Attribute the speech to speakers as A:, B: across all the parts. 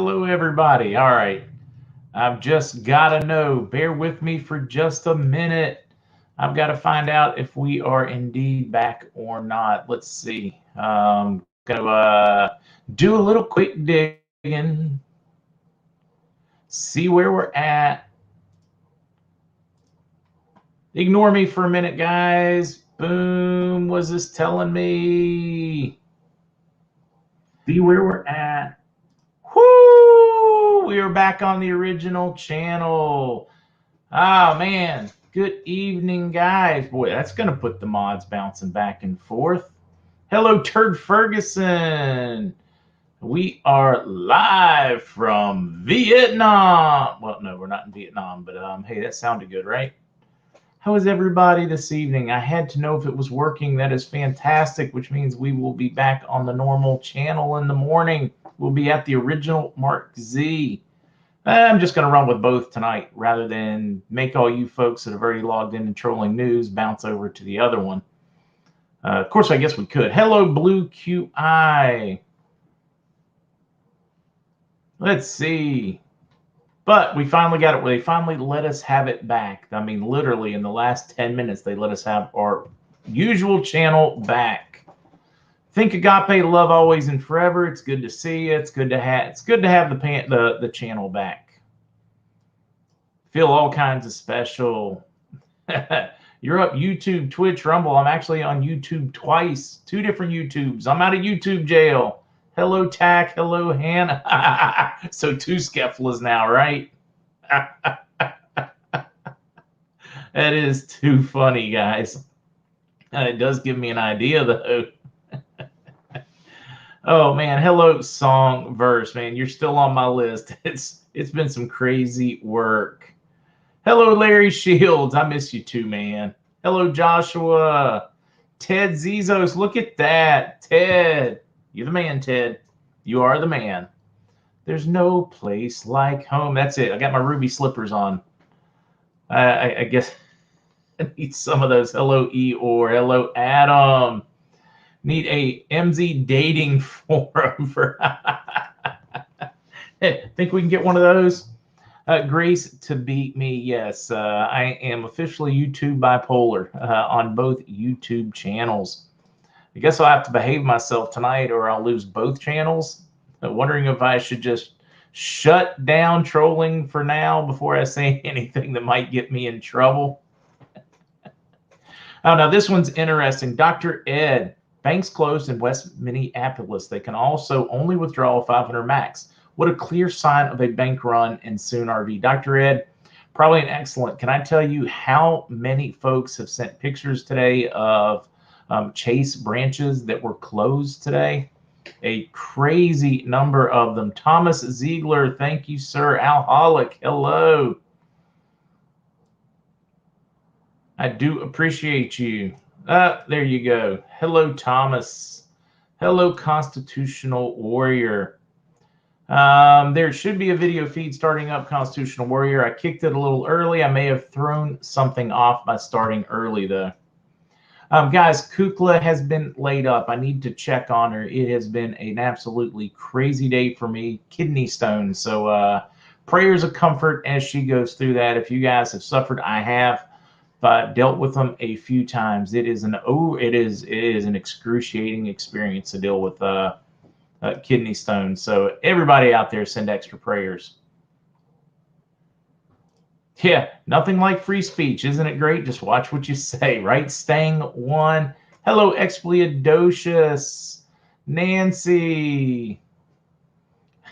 A: Hello, everybody. All right. I've just got to know. Bear with me for just a minute. I've got to find out if we are indeed back or not. Let's see. Going to do a little quick digging, see where we're at. Ignore me for a minute, guys. Boom. Was this telling me? See where we're at. Whoo! We are back on the original channel. Oh, man. Good evening, guys. Boy, that's going to put the mods bouncing back and forth. Hello, Turd Ferguson. We are live from Vietnam. Well, no, we're not in Vietnam, but hey, that sounded good, right? How is everybody this evening? I had to know if it was working. That is fantastic, which means we will be back on the normal channel in the morning. We'll be at the original MarkZ. I'm just going to run with both tonight rather than make all you folks that have already logged in and trolling news bounce over to the other one. Of course, I guess we could. Hello, Blue QI. Let's see. But we finally got it. They finally let us have it back. I mean, literally in the last 10 minutes, they let us have our usual channel back. Think Agape, love always and forever. It's good to see you. It's good to have the channel back. Feel all kinds of special. You're up YouTube, Twitch, Rumble. I'm actually on YouTube twice. 2 different YouTubes. I'm out of YouTube jail. Hello, Tack. Hello, Hannah. So 2 Skefflas now, right? That is too funny, guys. It does give me an idea, though. Oh, man. Hello, Song Verse, man. You're still on my list. It's been some crazy work. Hello, Larry Shields. I miss you too, man. Hello, Joshua. Ted Zizos. Look at that. Ted. You're the man, Ted. You are the man. There's no place like home. That's it. I got my ruby slippers on. I guess I need some of those. Hello, Eeyore. Hello, Adam. Need a MZ dating forum for. Think we can get one of those? Grace to beat me. Yes, I am officially YouTube bipolar on both YouTube channels. I guess I'll have to behave myself tonight or I'll lose both channels. I'm wondering if I should just shut down trolling for now before I say anything that might get me in trouble. Oh, now this one's interesting. Dr. Ed, banks closed in West Minneapolis. They can also only withdraw 500 max. What a clear sign of a bank run and soon RV. Dr. Ed, probably an excellent. Can I tell you how many folks have sent pictures today of Chase branches that were closed today? A crazy number of them. Thomas Ziegler, thank you, sir. Alholic, hello. I do appreciate you. There you go. Hello, Thomas. Hello, Constitutional Warrior. There should be a video feed starting up, Constitutional Warrior. I kicked it a little early. I may have thrown something off by starting early, though. Guys, Kukla has been laid up. I need to check on her. It has been an absolutely crazy day for me. Kidney stones. So prayers of comfort as she goes through that. If you guys have suffered, I have. But dealt with them a few times. It is an excruciating experience to deal with kidney stones. So everybody out there, send extra prayers. Yeah, nothing like free speech. Isn't it great? Just watch what you say, right? Stang one. Hello, Expliadocious. Nancy.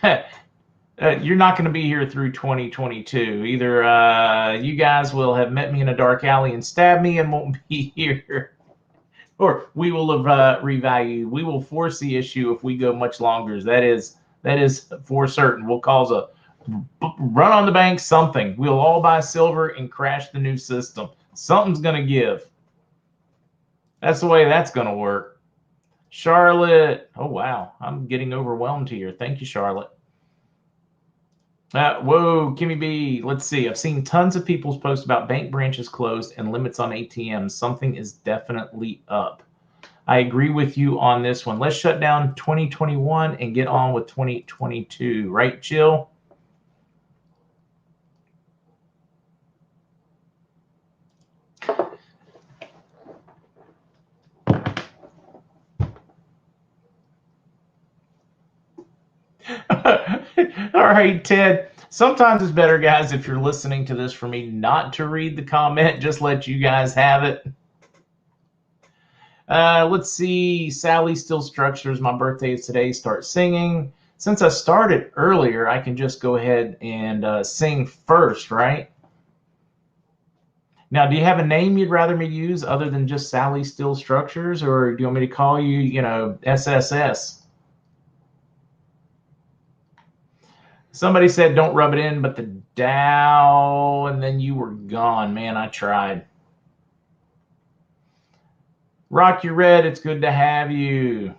A: You're not going to be here through 2022. Either you guys will have met me in a dark alley and stabbed me and won't be here, or we will have revalued. We will force the issue if we go much longer. That is for certain. We'll cause a run on the bank, something. We'll all buy silver and crash the new system. Something's going to give. That's the way that's going to work. Charlotte. Oh, wow. I'm getting overwhelmed here. Thank you, Charlotte. Whoa, Kimmy B. Let's see. I've seen tons of people's posts about bank branches closed and limits on ATMs. Something is definitely up. I agree with you on this one. Let's shut down 2021 and get on with 2022. Right, Jill? All right, Ted. Sometimes it's better, guys, if you're listening to this, for me not to read the comment, just let you guys have it. Let's see. Sally Still Structures. My birthday is today. Start singing. Since I started earlier, I can just go ahead and sing first, right? Now, do you have a name you'd rather me use other than just Sally Still Structures, or do you want me to call you, SSS? Somebody said don't rub it in, but the Dow, and then you were gone. Man, I tried. Rock Your Red, it's good to have you.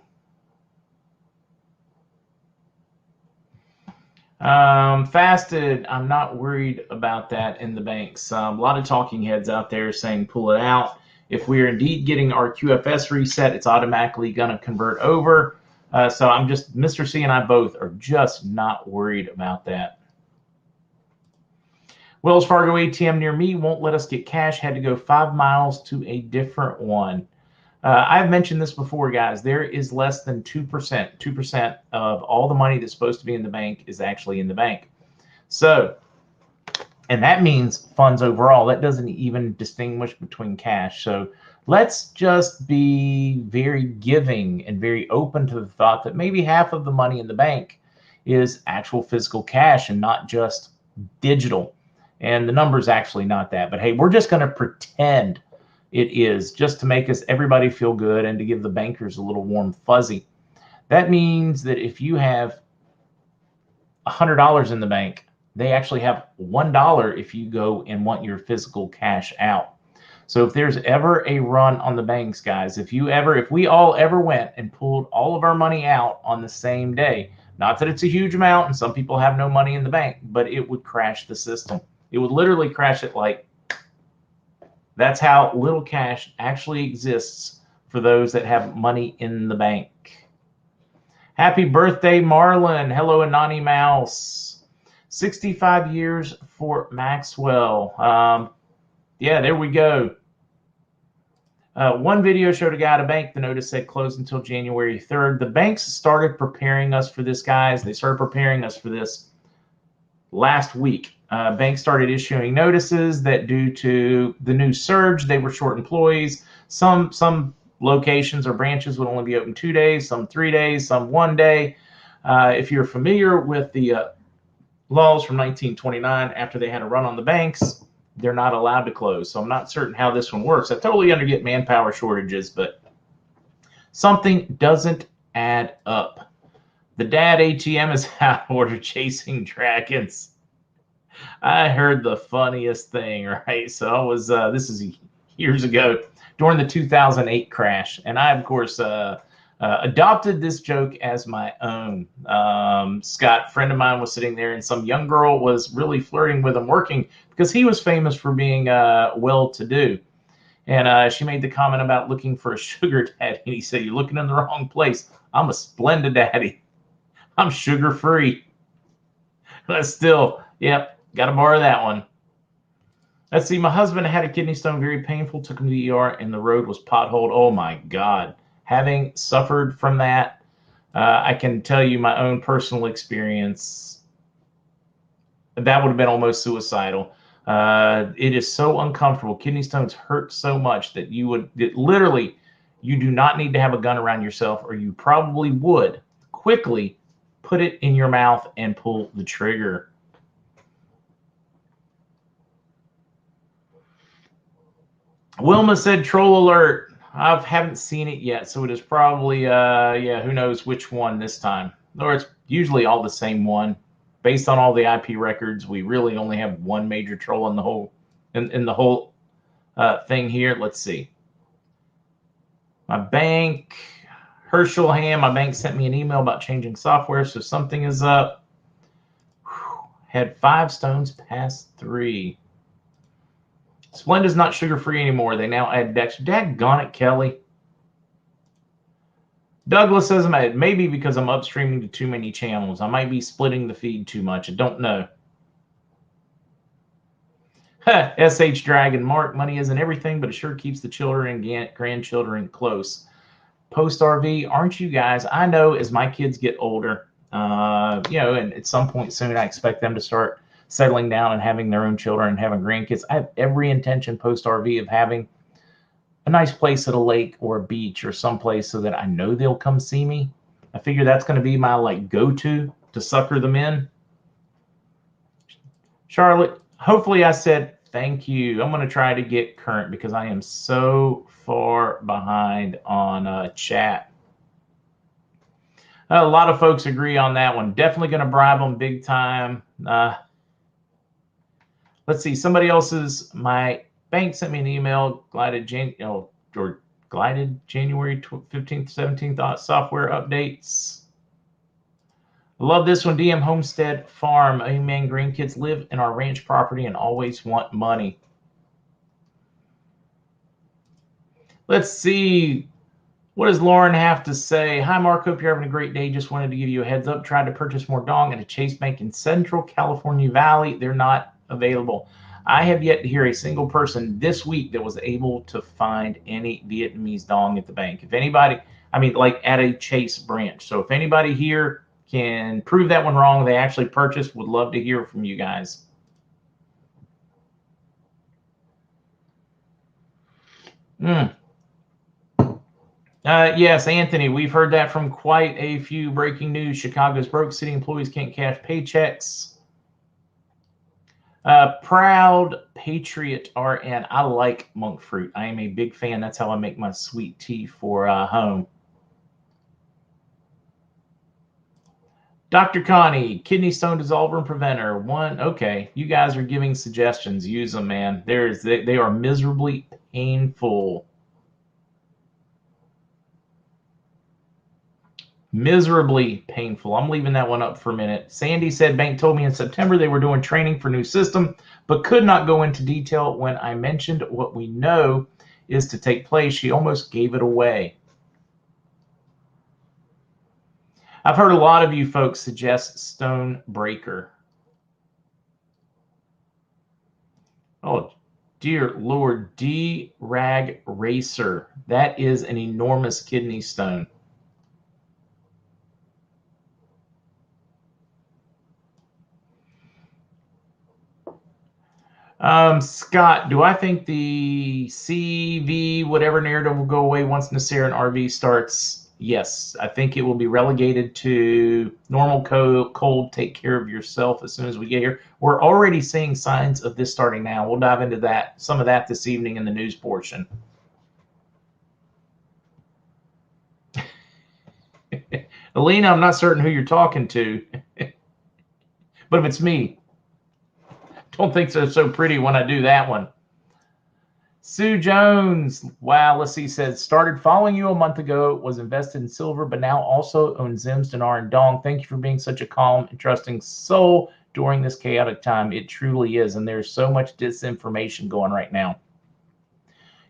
A: Fasted, I'm not worried about that in the banks. A lot of talking heads out there saying pull it out. If we are indeed getting our QFS reset, it's automatically going to convert over. So I'm just, Mr. C and I both are just not worried about that. Wells Fargo ATM near me won't let us get cash. Had to go 5 miles to a different one. I've mentioned this before, guys. There is less than 2%. 2% of all the money that's supposed to be in the bank is actually in the bank. So, and that means funds overall. That doesn't even distinguish between cash. So let's just be very giving and very open to the thought that maybe half of the money in the bank is actual physical cash and not just digital. And the number's actually not that. But hey, we're just going to pretend it is, just to make everybody feel good and to give the bankers a little warm fuzzy. That means that if you have $100 in the bank, they actually have $1 if you go and want your physical cash out. So if there's ever a run on the banks, guys, if we all ever went and pulled all of our money out on the same day, not that it's a huge amount and some people have no money in the bank, but it would crash the system. It would literally crash it. Like, that's how little cash actually exists for those that have money in the bank. Happy birthday, Marlon. Hello, Anani Mouse. 65 years for Maxwell. Yeah, there we go. One video showed a guy at a bank. The notice said closed until January 3rd. The banks started preparing us for this, guys. They started preparing us for this last week. Banks started issuing notices that due to the new surge, they were short employees. Some locations or branches would only be open 2 days, some 3 days, some 1 day. If you're familiar with the laws from 1929, after they had a run on the banks, they're not allowed to close. So I'm not certain how this one works. I totally get manpower shortages, but something doesn't add up. The dad ATM is out of order chasing dragons. I heard the funniest thing, right? So I was, this is years ago during the 2008 crash. And I, of course, adopted this joke as my own. Scott, a friend of mine, was sitting there and some young girl was really flirting with him, working because he was famous for being well-to-do. And she made the comment about looking for a sugar daddy. And he said, "You're looking in the wrong place. I'm a splendid daddy. I'm sugar-free." But still, yep. Got to borrow that one. Let's see. My husband had a kidney stone, very painful. Took him to the ER, and the road was potholed. Oh my God! Having suffered from that, I can tell you my own personal experience. That would have been almost suicidal. It is so uncomfortable. Kidney stones hurt so much that literally, you do not need to have a gun around yourself, or you probably would quickly put it in your mouth and pull the trigger. Wilma said troll alert. I haven't seen it yet, so it is probably, yeah, who knows which one this time. Or it's usually all the same one. Based on all the IP records, we really only have one major troll in the whole thing here. Let's see. My bank, Herschelham, my bank sent me an email about changing software, so something is up. Had 5 stones past 3. Splenda's not sugar-free anymore. They now add Dex. Daggone it, Kelly. Douglas says, maybe because I'm upstreaming to too many channels. I might be splitting the feed too much. I don't know. SH Dragon, Mark, money isn't everything, but it sure keeps the children and grandchildren close. Post RV, aren't you guys? I know as my kids get older, and at some point soon, I expect them to start settling down and having their own children and having grandkids. I have every intention post RV of having a nice place at a lake or a beach or someplace so that I know they'll come see me. I figure that's going to be my go-to to sucker them in. Charlotte, hopefully I said thank you. I'm going to try to get current because I am so far behind on chat. A lot of folks agree on that one. Definitely going to bribe them big time. Let's see. Somebody else's, my bank sent me an email, glided January 15th, 17th software updates. I love this one. DM Homestead Farm. Amen. Grandkids live in our ranch property and always want money. Let's see. What does Lauren have to say? Hi, Mark. Hope you're having a great day. Just wanted to give you a heads up. Tried to purchase more dong at a Chase Bank in Central California Valley. They're not available. I have yet to hear a single person this week that was able to find any Vietnamese dong at the bank. If anybody, like at a Chase branch. So if anybody here can prove that one wrong, they actually purchased, would love to hear from you guys. Yes, Anthony, we've heard that from quite a few. Breaking news: Chicago's broke, city employees can't cash paychecks. Proud Patriot RN. I like monk fruit. I am a big fan. That's how I make my sweet tea for home. Dr. Connie, kidney stone dissolver and preventer. One, okay. You guys are giving suggestions. Use them, man. They are miserably painful. Miserably painful. I'm leaving that one up for a minute. Sandy said, bank told me in September they were doing training for new system, but could not go into detail when I mentioned what we know is to take place. She almost gave it away. I've heard a lot of you folks suggest Stone Breaker. Oh, dear Lord, D-Rag Racer. That is an enormous kidney stone. Scott, do I think the CV, whatever narrative, will go away once Nasir and RV starts? Yes, I think it will be relegated to normal cold, take care of yourself as soon as we get here. We're already seeing signs of this starting now. We'll dive into that, some of that this evening in the news portion. Alina, I'm not certain who you're talking to, but if it's me, don't think so pretty when I do that one. Sue Jones, wow, let's see, says, started following you a month ago, was invested in silver, but now also owns Zims, Dinar, and Dong. Thank you for being such a calm and trusting soul during this chaotic time. It truly is, and there's so much disinformation going right now.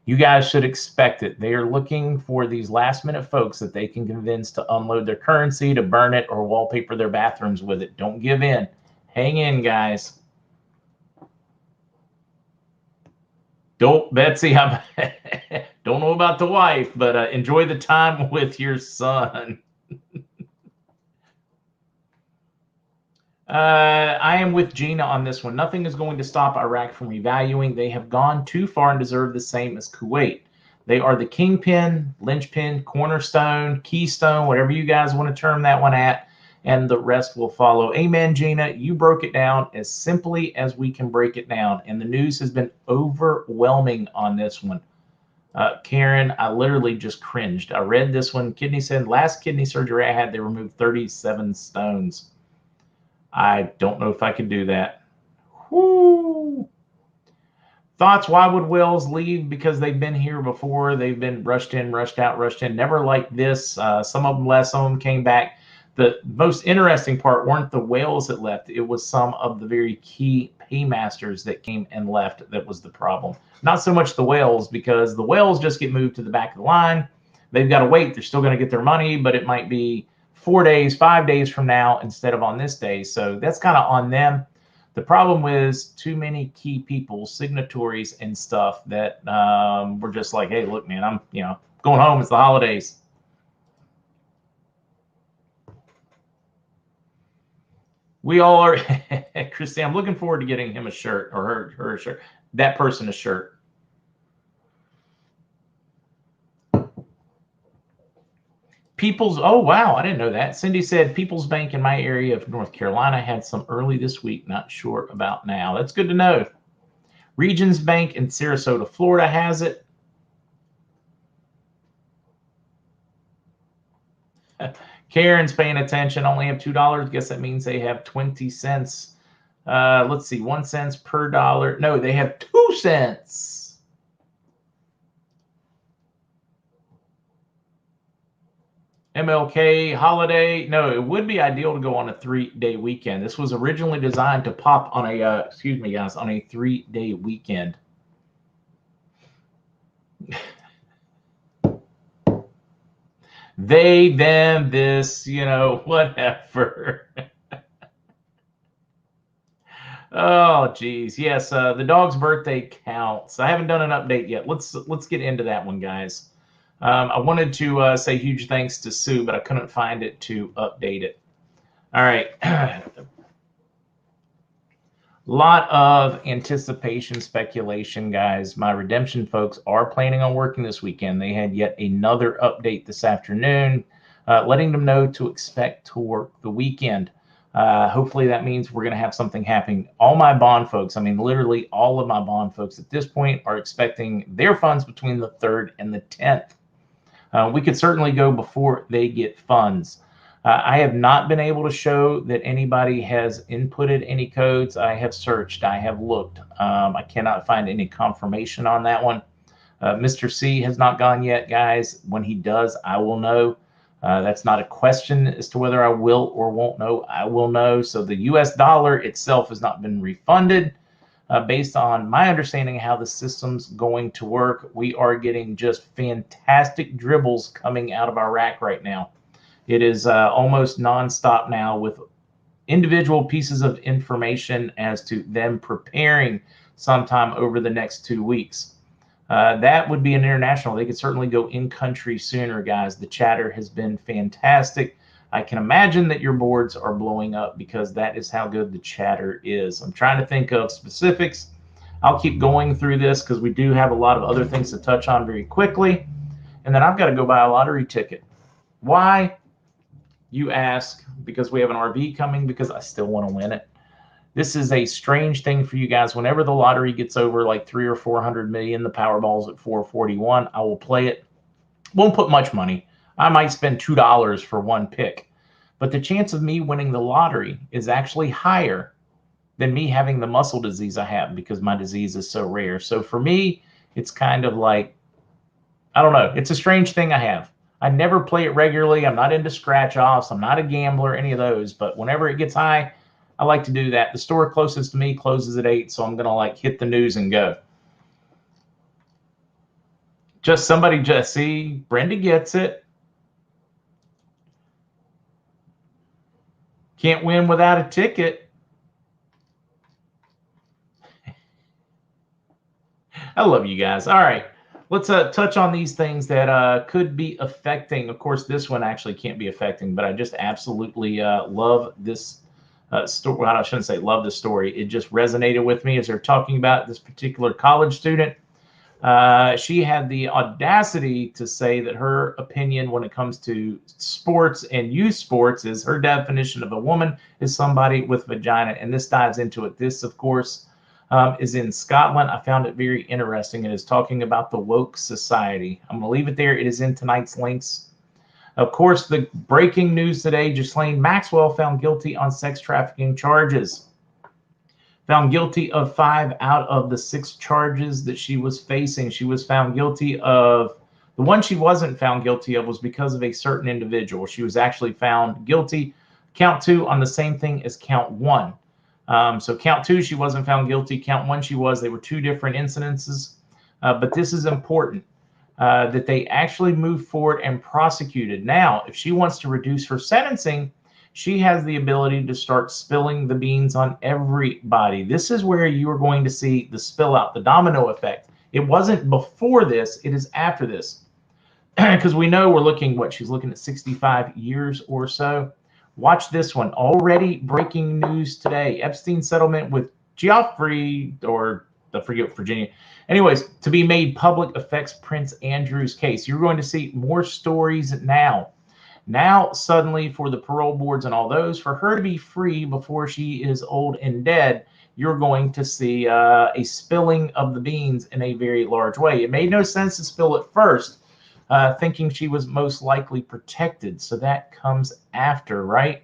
A: You guys should expect it. They are looking for these last-minute folks that they can convince to unload their currency, to burn it, or wallpaper their bathrooms with it. Don't give in. Hang in, guys. Betsy, I don't know about the wife, but enjoy the time with your son. I am with Gina on this one. Nothing is going to stop Iraq from revaluing. They have gone too far and deserve the same as Kuwait. They are the kingpin, linchpin, cornerstone, keystone, whatever you guys want to term that one at, and the rest will follow. Amen, Gina. You broke it down as simply as we can break it down, and the news has been overwhelming on this one. Karen, I literally just cringed. I read this one. Kidney said, last kidney surgery I had, they removed 37 stones. I don't know if I could do that. Whoo! Thoughts, why would Wells leave? Because they've been here before. They've been rushed in, rushed out, rushed in. Never like this. Some of them left, some of them came back. The most interesting part weren't the whales that left. It was some of the very key paymasters that came and left that was the problem. Not so much the whales, because the whales just get moved to the back of the line. they've got to wait. They're still going to get their money, but it might be 4 days, 5 days from now instead of on this day. So that's kind of on them. The problem is too many key people, signatories and stuff that were just like, hey, look, man, I'm going home. It's the holidays. We all are. Christine, I'm looking forward to getting him a shirt, or her a shirt. That person a shirt. People's, oh, wow, I didn't know that. Cindy said People's Bank in my area of North Carolina had some early this week, not sure about now. That's good to know. Regions Bank in Sarasota, Florida has it. Karen's paying attention, only have $2. Guess that means they have 20 cents. Let's see, 1 cent per dollar. No, they have 2 cents. MLK holiday. No, it would be ideal to go on a 3-day weekend. This was originally designed to pop on a, excuse me, guys, on a 3-day weekend. They, them, this, whatever. Oh, geez. Yes, the dog's birthday counts. I haven't done an update yet. Let's get into that one, guys. I wanted to say huge thanks to Sue, but I couldn't find it to update it. All right. Lot of anticipation, speculation, guys. My redemption folks are planning on working this weekend. They had yet another update this afternoon, letting them know to expect to work the weekend. Hopefully that means we're going to have something happening. All my bond folks, I mean, literally all of my bond folks at this point are expecting their funds between the 3rd and the 10th. We could certainly go before they get funds. I have not been able to show that anybody has inputted any codes. I have searched. I have looked. I cannot find any confirmation on that one. Mr. C has not gone yet, guys. When he does, I will know. That's not a question as to whether I will or won't know. I will know. So the US dollar itself has not been refunded. Based on my understanding of how the system's going to work, we are getting just fantastic dribbles coming out of Iraq right now. It is almost nonstop now with individual pieces of information as to them preparing sometime over the next 2 weeks. That would be an international. They could certainly go in country sooner, guys. The chatter has been fantastic. I can imagine that your boards are blowing up because that is how good the chatter is. I'm trying to think of specifics. I'll keep going through this because we do have a lot of other things to touch on very quickly. And then I've got to go buy a lottery ticket. Why? You ask. Because we have an RV coming, because I still want to win it. This is a strange thing for you guys. Whenever the lottery gets over like 300 or 400 million, the Powerball's at 441, I will play it. Won't put much money. I might spend $2 for one pick. But the chance of me winning the lottery is actually higher than me having the muscle disease I have, because my disease is so rare. So for me, it's kind of like, I don't know. It's a strange thing I have. I never play it regularly. I'm not into scratch-offs. I'm not a gambler, any of those. But whenever it gets high, I like to do that. The store closest to me closes at 8, so I'm going to like hit the news and go. Somebody just see, Brenda gets it. Can't win without a ticket. I love you guys. All right. Let's touch on these things that could be affecting. Of course, this one actually can't be affecting, but I just absolutely love this story. Well, I shouldn't say love the story. It just resonated with me as they're talking about this particular college student. She had the audacity to say that her opinion when it comes to sports and youth sports is her definition of a woman is somebody with vagina. And this dives into it. This, of course, is in Scotland. I found it very interesting. It is talking about the woke society. I'm going to leave it there. It is in tonight's links. Of course, the breaking news today, Ghislaine Maxwell found guilty on sex trafficking charges. Found guilty of 5 out of the 6 charges that she was facing. She was found guilty of, the one she wasn't found guilty of was because of a certain individual. She was actually found guilty, count 2, on the same thing as count 1. So count 2, she wasn't found guilty. Count 1, she was. They were 2 different incidences. But this is important. that they actually moved forward and prosecuted. Now, if she wants to reduce her sentencing, she has the ability to start spilling the beans on everybody. This is where you are going to see the spill out, the domino effect. It wasn't before this, it is after this. Because we know we're looking, what, she's looking at 65 years or so. Watch this one. Already breaking news today. Epstein settlement with Geoffrey, or I forget, Virginia. Anyways, to be made public affects Prince Andrew's case. You're going to see more stories now. Now, suddenly, for the parole boards and all those, for her to be free before she is old and dead, you're going to see a spilling of the beans in a very large way. It made no sense to spill it first, thinking she was most likely protected. So that comes after, right?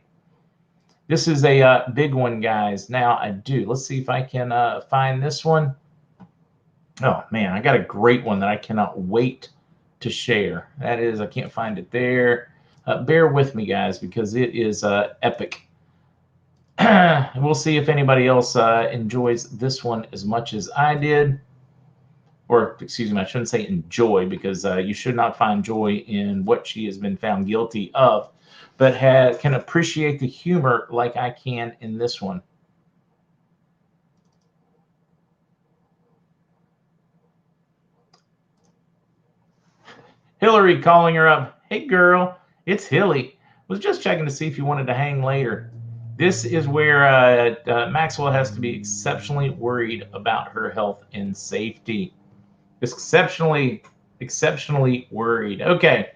A: This is a big one, guys. Now, let's see if I can find this one. Oh, man, I got a great one that I cannot wait to share. That is, I can't find it there. Bear with me, guys, because it is epic. We'll see if anybody else enjoys this one as much as I did. Or, excuse me, I shouldn't say enjoy, because you should not find joy in what she has been found guilty of, but can appreciate the humor like I can in this one. Hillary calling her up. Hey, girl, it's Hilly. Was just checking to see if you wanted to hang later. This is where Maxwell has to be exceptionally worried about her health and safety. Exceptionally worried. Okay.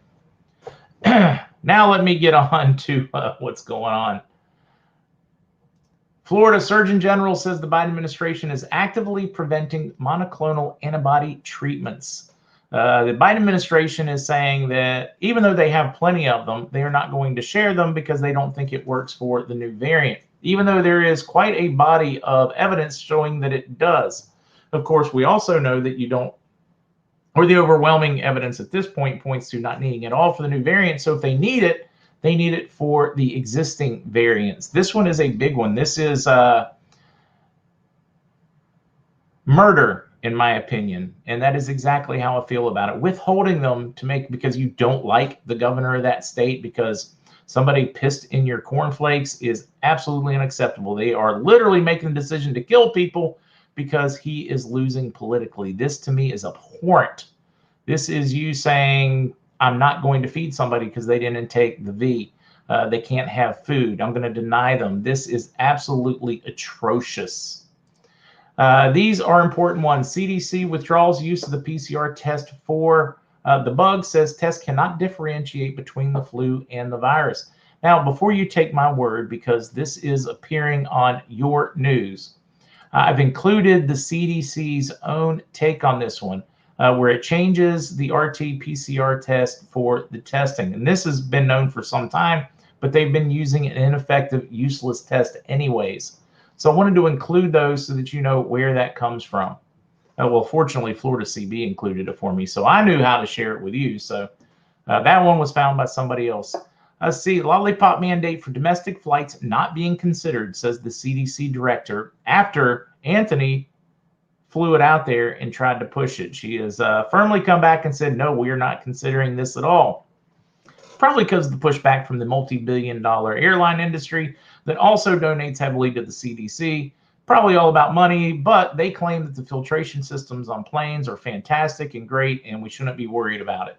A: Now let me get on to what's going on. Florida Surgeon General says the Biden administration is actively preventing monoclonal antibody treatments. The Biden administration is saying that even though they have plenty of them, they are not going to share them because they don't think it works for the new variant, even though there is quite a body of evidence showing that it does. Of course, we also know that you don't, or the overwhelming evidence at this point points to not needing it all for the new variant. So if they need it for the existing variants. This one is a big one. This is murder, in my opinion, and that is exactly how I feel about it. Withholding them because you don't like the governor of that state because somebody pissed in your cornflakes is absolutely unacceptable. They are literally making the decision to kill people because he is losing politically. This to me is abhorrent. This is you saying, I'm not going to feed somebody because they didn't take the V. They can't have food. I'm going to deny them. This is absolutely atrocious. These are important ones. CDC withdraws use of the PCR test for the bug, says test cannot differentiate between the flu and the virus. Now, before you take my word, because this is appearing on your news, I've included the CDC's own take on this one, where it changes the RT-PCR test for the testing. And this has been known for some time, but they've been using an ineffective, useless test anyways. So I wanted to include those so that you know where that comes from. Well, fortunately, Florida CB included it for me, so I knew how to share it with you. So that one was found by somebody else. See, lollipop mandate for domestic flights not being considered, says the CDC director, after Anthony flew it out there and tried to push it. She has firmly come back and said, no, we are not considering this at all. Probably because of the pushback from the multi-billion-dollar airline industry that also donates heavily to the CDC. Probably all about money, but they claim that the filtration systems on planes are fantastic and great, and we shouldn't be worried about it.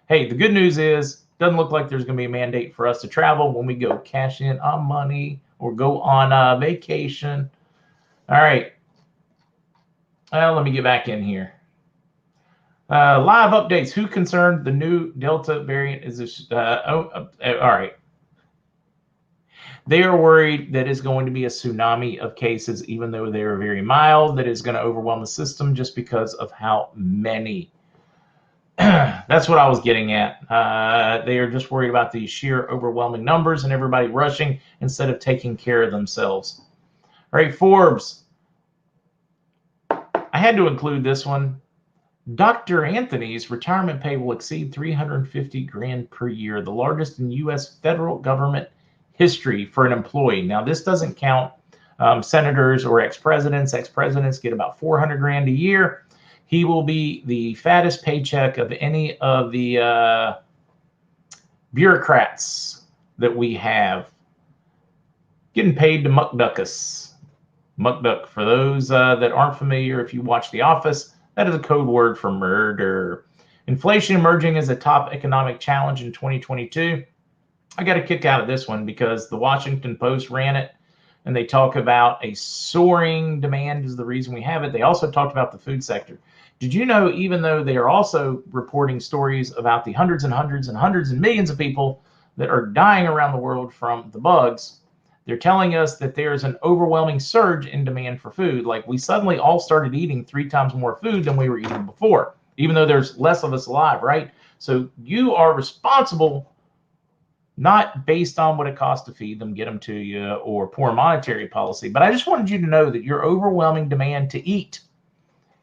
A: Hey, the good news is, doesn't look like there's going to be a mandate for us to travel when we go cash in on money or go on vacation. All right. Well, let me get back in here. Live updates. Who concerned? The new Delta variant is this. All right. They are worried that it's going to be a tsunami of cases, even though they are very mild, that is going to overwhelm the system just because of how many. That's what I was getting at. They are just worried about the sheer overwhelming numbers and everybody rushing instead of taking care of themselves. All right, Forbes. I had to include this one. Dr. Anthony's retirement pay will exceed $350,000 per year, the largest in U.S. federal government history for an employee. Now, this doesn't count senators or ex-presidents. Ex-presidents get about $400,000 a year. he will be the fattest paycheck of any of the bureaucrats that we have. Getting paid to muckduckus. Muckduck, for those that aren't familiar, if you watch The Office, that is a code word for murder. Inflation emerging as a top economic challenge in 2022. I got a kick out of this one because the Washington Post ran it, and they talk about a soaring demand is the reason we have it. They also talked about the food sector. Did you know, even though they are also reporting stories about the hundreds and hundreds and hundreds and millions of people that are dying around the world from the bugs, they're telling us that there's an overwhelming surge in demand for food. Like, we suddenly all started eating 3 times more food than we were eating before, even though there's less of us alive, right? So you are responsible, not based on what it costs to feed them, get them to you, or poor monetary policy. But I just wanted you to know that your overwhelming demand to eat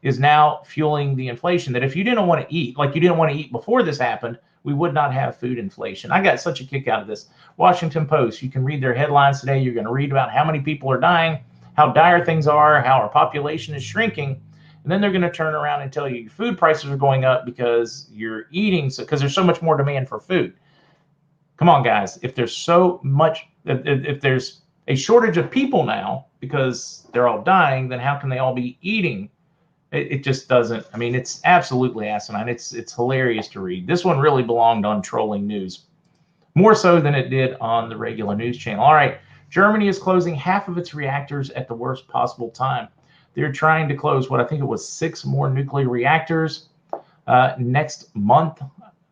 A: is now fueling the inflation. That if you didn't want to eat, like you didn't want to eat before this happened, we would not have food inflation. I got such a kick out of this. Washington Post, you can read their headlines today. You're going to read about how many people are dying, how dire things are, how our population is shrinking. And then they're going to turn around and tell you your food prices are going up because you're eating, because there's so much more demand for food. Come on, guys. If there's so much, if there's a shortage of people now because they're all dying, then how can they all be eating? It just doesn't. I mean, it's absolutely asinine. It's hilarious to read. This one really belonged on Trolling News, more so than it did on the regular news channel. All right, Germany is closing half of its reactors at the worst possible time. They're trying to close what I think it was 6 more nuclear reactors next month.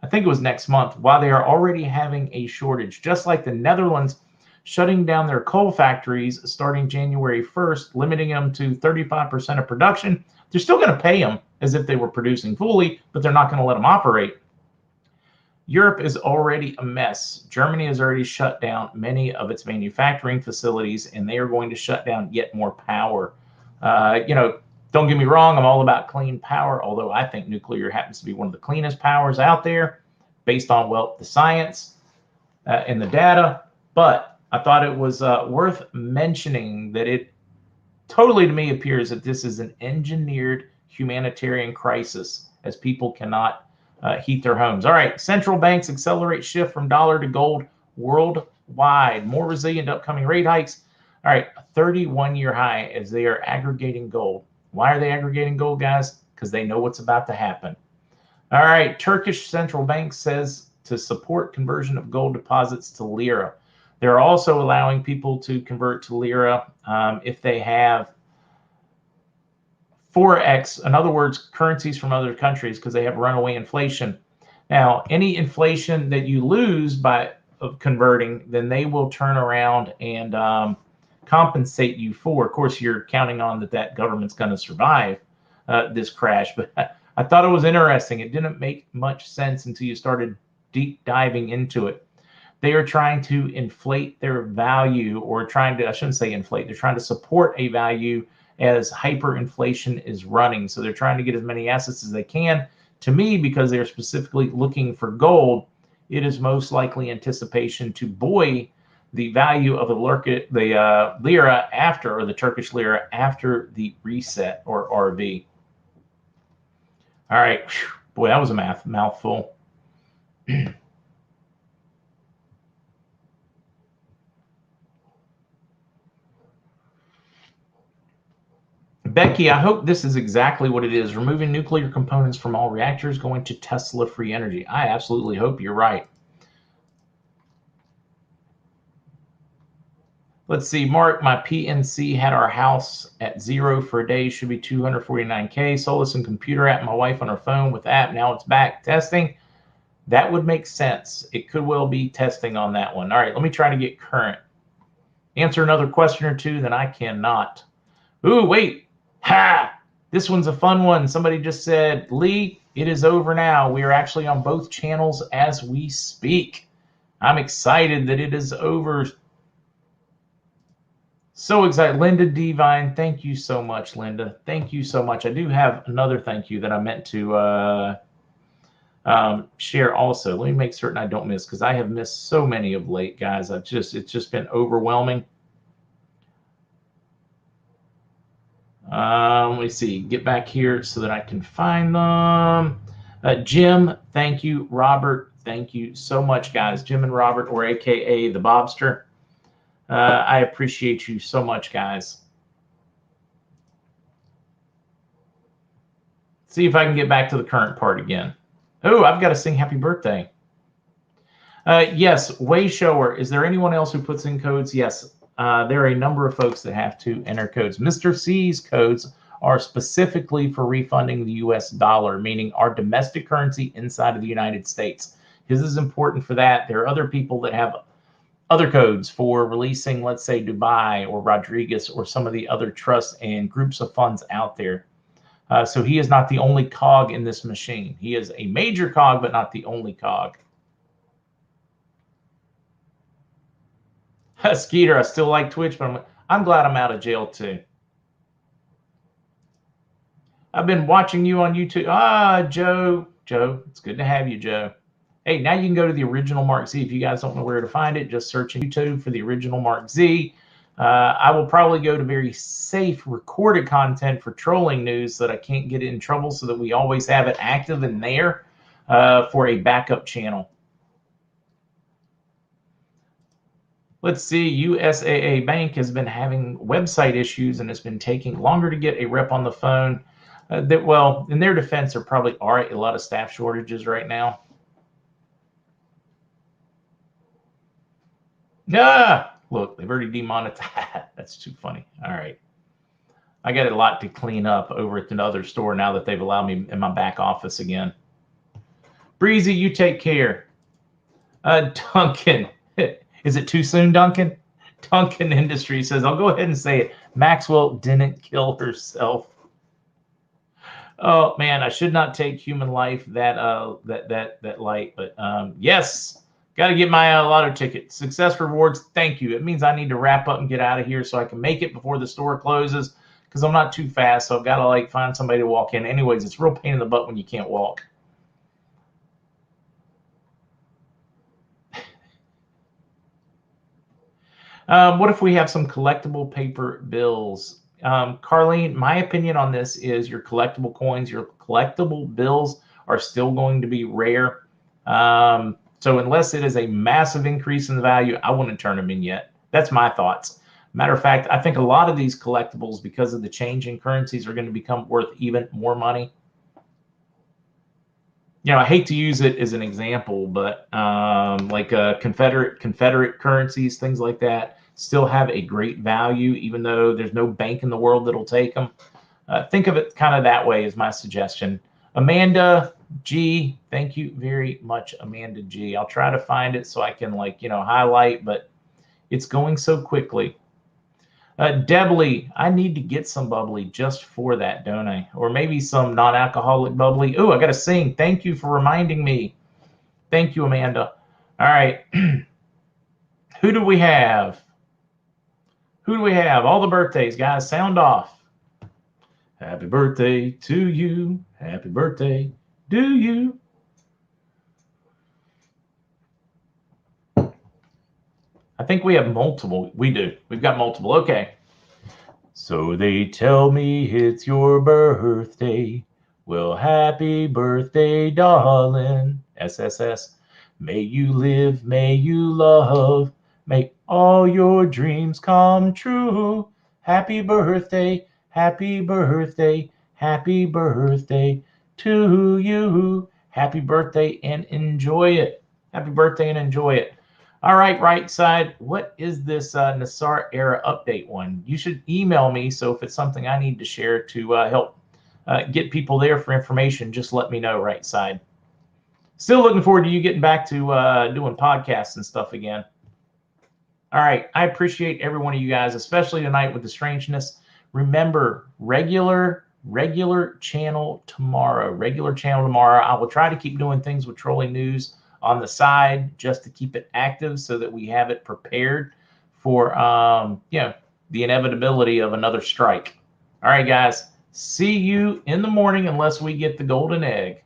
A: I think it was next month, while they are already having a shortage. Just like the Netherlands shutting down their coal factories starting January 1st, limiting them to 35% of production. They're still going to pay them as if they were producing fully, but they're not going to let them operate. Europe is already a mess. Germany has already shut down many of its manufacturing facilities, and they are going to shut down yet more power. Don't get me wrong, I'm all about clean power, although I think nuclear happens to be one of the cleanest powers out there based on, well, the science and the data. But I thought it was worth mentioning that it totally, to me, appears that this is an engineered humanitarian crisis, as people cannot heat their homes. All right, central banks accelerate shift from dollar to gold worldwide. More resilient upcoming rate hikes. All right, a 31-year high as they are aggregating gold. Why are they aggregating gold, guys? Because they know what's about to happen. All right, Turkish central bank says to support conversion of gold deposits to lira. They're also allowing people to convert to lira if they have Forex, in other words, currencies from other countries, because they have runaway inflation. Now, any inflation that you lose by converting, then they will turn around and compensate you for. Of course, you're counting on that government's going to survive this crash. But I thought it was interesting. It didn't make much sense until you started deep diving into it. They are trying to inflate their value, or I shouldn't say inflate, they're trying to support a value as hyperinflation is running. So they're trying to get as many assets as they can. To me, because they're specifically looking for gold, it is most likely anticipation to buoy the value of the lira after, or the Turkish lira after the reset, or RV. All right, boy, that was a mouthful. Becky, I hope this is exactly what it is. Removing nuclear components from all reactors, going to Tesla-free energy. I absolutely hope you're right. Let's see, Mark, my PNC had our house at 0 for a day, should be 249K. Sold some computer app, my wife on her phone with app. Now it's back testing. That would make sense. It could well be testing on that one. All right, let me try to get current. Answer another question or two, then I cannot. Ooh, wait. Ha! This one's a fun one. Somebody just said, Lee, it is over now. We are actually on both channels as we speak. I'm excited that it is over. So excited. Linda Devine, thank you so much, Linda. Thank you so much. I do have another thank you that I meant to share also. Let me make certain I don't miss, because I have missed so many of late, guys. It's just been overwhelming. Let me see. Get back here so that I can find them. Jim, thank you. Robert, thank you so much, guys. Jim and Robert, or AKA the Bobster. I appreciate you so much, guys. See if I can get back to the current part again. Oh, I've got to sing happy birthday. Yes, Way Shower. Is there anyone else who puts in codes? Yes, there are a number of folks that have to enter codes. Mr. C's codes are specifically for refunding the US dollar, meaning our domestic currency inside of the United States. His is important for that. There are other people that have other codes for releasing, let's say, Dubai or Rodriguez or some of the other trusts and groups of funds out there. So he is not the only cog in this machine. He is a major cog, but not the only cog. Skeeter, I still like Twitch, but I'm glad I'm out of jail too. I've been watching you on YouTube. Joe, it's good to have you, Joe. Hey, now you can go to the original MarkZ. If you guys don't know where to find it, just search in YouTube for the original MarkZ. I will probably go to very safe recorded content for trolling news so that I can't get in trouble, so that we always have it active in there for a backup channel. Let's see, USAA Bank has been having website issues, and it's been taking longer to get a rep on the phone. Well, in their defense, there probably are a lot of staff shortages right now. Look, they've already demonetized. That's too funny. All right. I got a lot to clean up over at the other store now that they've allowed me in my back office again. Breezy, you take care. Duncan. Is it too soon, Duncan? Duncan Industries says, I'll go ahead and say it. Maxwell didn't kill herself. Oh man, I should not take human life that light, but yes, got to get my lotto ticket. Success rewards, thank you. It means I need to wrap up and get out of here so I can make it before the store closes, because I'm not too fast, so I've got to find somebody to walk in. Anyways, it's a real pain in the butt when you can't walk. What if we have some collectible paper bills? Carlene, my opinion on this is your collectible coins, your collectible bills are still going to be rare. So unless it is a massive increase in the value, I wouldn't turn them in yet. That's my thoughts. Matter of fact, I think a lot of these collectibles, because of the change in currencies, are going to become worth even more money. I hate to use it as an example, but Confederate currencies, things like that, still have a great value, even though there's no bank in the world that'll take them. Think of it kind of that way is my suggestion. Amanda G, thank you very much, Amanda G. I'll try to find it so I can highlight, but it's going so quickly. Debly, I need to get some bubbly just for that, don't I? Or maybe some non-alcoholic bubbly. Oh, I got to sing. Thank you for reminding me. Thank you, Amanda. All right. Who do we have? Who do we have? All the birthdays, guys. Sound off. Happy birthday to you. Happy birthday to you. I think we have multiple. We do. We've got multiple. Okay. So they tell me it's your birthday. Well, happy birthday, darling. SSS. May you live, may you love. May all your dreams come true. Happy birthday, happy birthday, happy birthday to you. Happy birthday and enjoy it. Happy birthday and enjoy it. All right, right side, what is this Nassar era update one? You should email me, so if it's something I need to share to help get people there for information, just let me know, right side. Still looking forward to you getting back to doing podcasts and stuff again. All right, I appreciate every one of you guys, especially tonight with the strangeness. Remember, regular channel tomorrow. I will try to keep doing things with trolling news on the side just to keep it active so that we have it prepared for the inevitability of another strike. All right, guys, see you in the morning unless we get the golden egg.